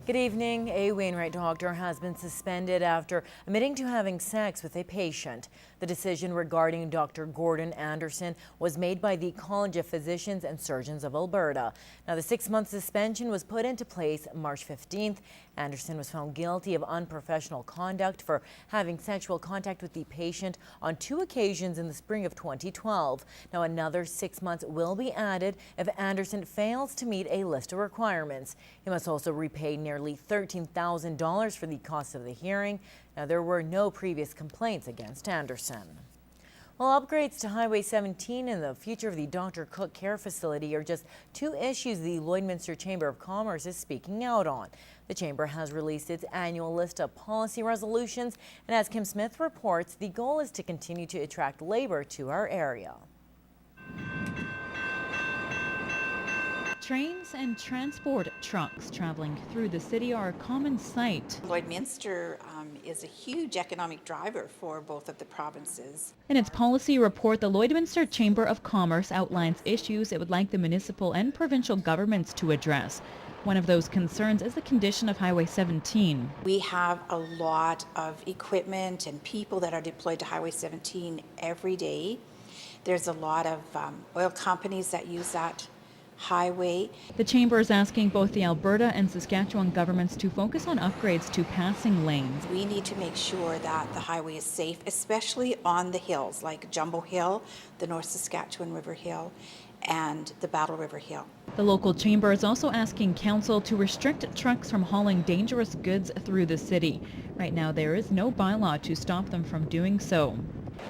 Good evening. A Wainwright doctor has been suspended after admitting to having sex with a patient. The decision regarding Dr. Gordon Anderson was made by the College of Physicians and Surgeons of Alberta. Now, the 6-month suspension was put into place March 15th. Anderson was found guilty of unprofessional conduct for having sexual contact with the patient on 2 occasions in the spring of 2012. Now, another 6 months will be added if Anderson fails to meet a list of requirements. He must also repay nearly $13,000 for the cost of the hearing. Now, there were no previous complaints against Anderson. Well, upgrades to Highway 17 and the future of the Dr. Cook Care Facility are just 2 issues the Lloydminster Chamber of Commerce is speaking out on. The Chamber has released its annual list of policy resolutions, and as Kim Smith reports, the goal is to continue to attract labor to our area. Trains and transport trucks traveling through the city are a common sight. Lloydminster is a huge economic driver for both of the provinces. In its policy report, the Lloydminster Chamber of Commerce outlines issues it would like the municipal and provincial governments to address. One of those concerns is the condition of Highway 17. We have a lot of equipment and people that are deployed to Highway 17 every day. There's a lot of oil companies that use that highway. The Chamber is asking both the Alberta and Saskatchewan governments to focus on upgrades to passing lanes. We need to make sure that the highway is safe, especially on the hills like Jumbo Hill, the North Saskatchewan River Hill, and the Battle River Hill. The local chamber is also asking council to restrict trucks from hauling dangerous goods through the city. Right now, there is no bylaw to stop them from doing so.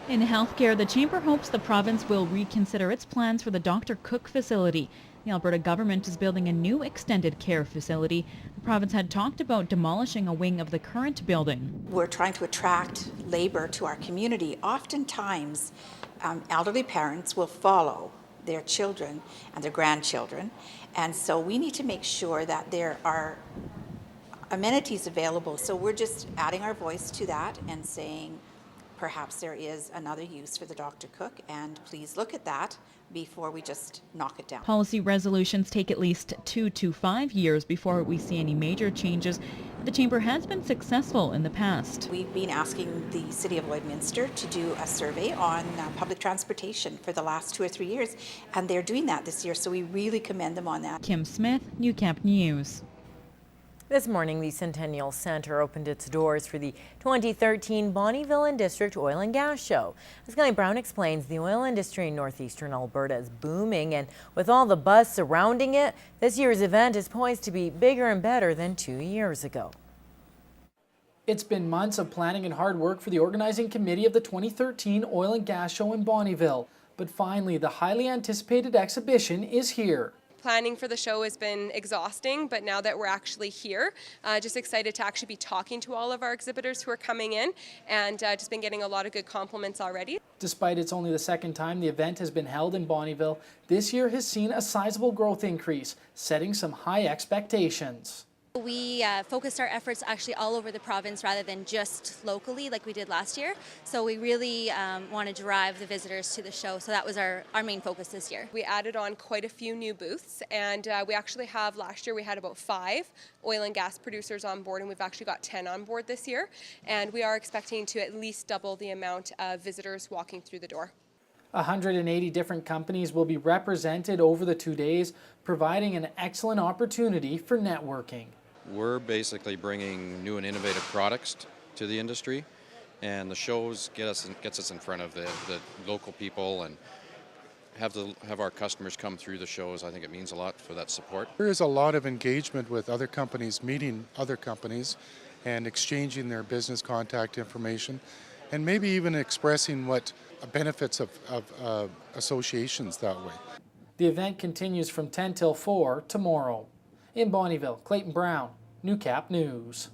In healthcare, the chamber hopes the province will reconsider its plans for the Dr. Cook facility. The Alberta government is building a new extended care facility. The province had talked about demolishing a wing of the current building. We're trying to attract labor to our community. Oftentimes, elderly parents will follow their children and their grandchildren, and so we need to make sure that there are amenities available. So we're just adding our voice to that and saying perhaps there is another use for the Dr. Cook, and please look at that before we just knock it down. Policy resolutions take at least 2 to 5 years before we see any major changes. The Chamber has been successful in the past. We've been asking the City of Lloydminster to do a survey on public transportation for the last 2 or 3 years, and they're doing that this year, so we really commend them on that. Kim Smith, Newcap News. This morning, the Centennial Centre opened its doors for the 2013 Bonnyville and District Oil and Gas Show. As Sky Brown explains, the oil industry in northeastern Alberta is booming, and with all the buzz surrounding it, this year's event is poised to be bigger and better than 2 years ago. It's been months of planning and hard work for the organizing committee of the 2013 Oil and Gas Show in Bonnyville, but finally the highly anticipated exhibition is here. Planning for the show has been exhausting, but now that we're actually here, just excited to actually be talking to all of our exhibitors who are coming in, and just been getting a lot of good compliments already. Despite it's only the second time the event has been held in Bonnyville, this year has seen a sizable growth increase, setting some high expectations. We focused our efforts actually all over the province rather than just locally like we did last year. So we really want to drive the visitors to the show. So that was our main focus this year. We added on quite a few new booths, and we actually have, last year we had about 5 oil and gas producers on board, and we've actually got 10 on board this year. And we are expecting to at least double the amount of visitors walking through the door. 180 different companies will be represented over the 2 days, providing an excellent opportunity for networking. We're basically bringing new and innovative products to the industry, and the shows gets us in front of the local people and have our customers come through the shows. I think it means a lot for that support. There is a lot of engagement with other companies, meeting other companies and exchanging their business contact information, and maybe even expressing what benefits of associations that way. The event continues from 10 till 4 tomorrow. In Bonnyville, Clayton Brown, Newcap News.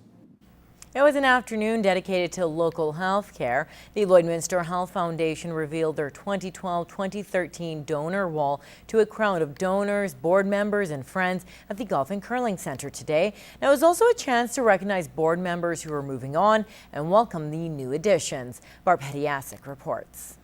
It was an afternoon dedicated to local health care. The Lloydminster Health Foundation revealed their 2012-2013 donor wall to a crowd of donors, board members, and friends at the Golf and Curling Center today. Now, it was also a chance to recognize board members who are moving on and welcome the new additions. Barb Hediasic reports.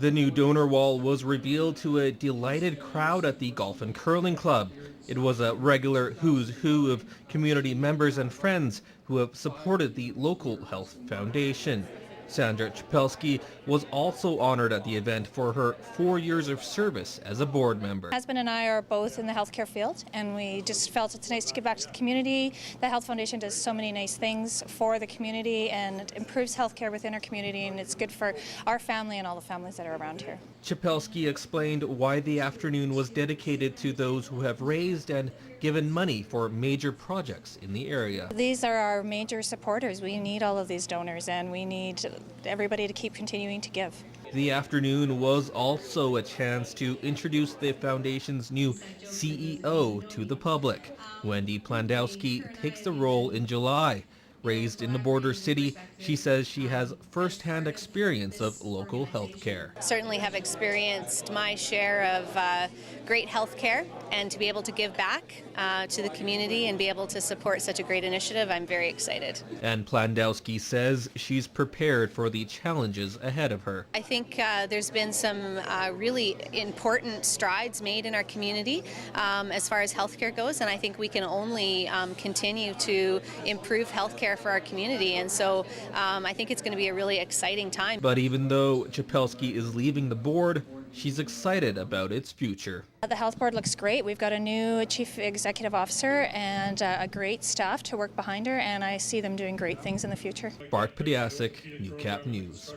The new donor wall was revealed to a delighted crowd at the Golf and Curling Club. It was a regular who's who of community members and friends who have supported the local health foundation. Sandra Chapelski was also honored at the event for her 4 years of service as a board member. My husband and I are both in the healthcare field, and we just felt it's nice to give back to the community. The Health Foundation does so many nice things for the community and it improves healthcare within our community, and it's good for our family and all the families that are around here. Chapelski explained why the afternoon was dedicated to those who have raised and given money for major projects in the area. These are our major supporters. We need all of these donors, and we need everybody to keep continuing to give. The afternoon was also a chance to introduce the foundation's new CEO to the public. Wendy Plandowski takes the role in July. Raised in the border city, she says she has first-hand experience of local health care. Certainly have experienced my share of great health care, and to be able to give back to the community and be able to support such a great initiative, I'm very excited. And Plandowski says she's prepared for the challenges ahead of her. I think there's been some really important strides made in our community as far as healthcare goes, and I think we can only continue to improve healthcare for our community, and so I think it's going to be a really exciting time. But even though Chapelski is leaving the board, she's excited about its future. The health board looks great. We've got a new chief executive officer and a great staff to work behind her, and I see them doing great things in the future. Bart Pediasic, Newcap News.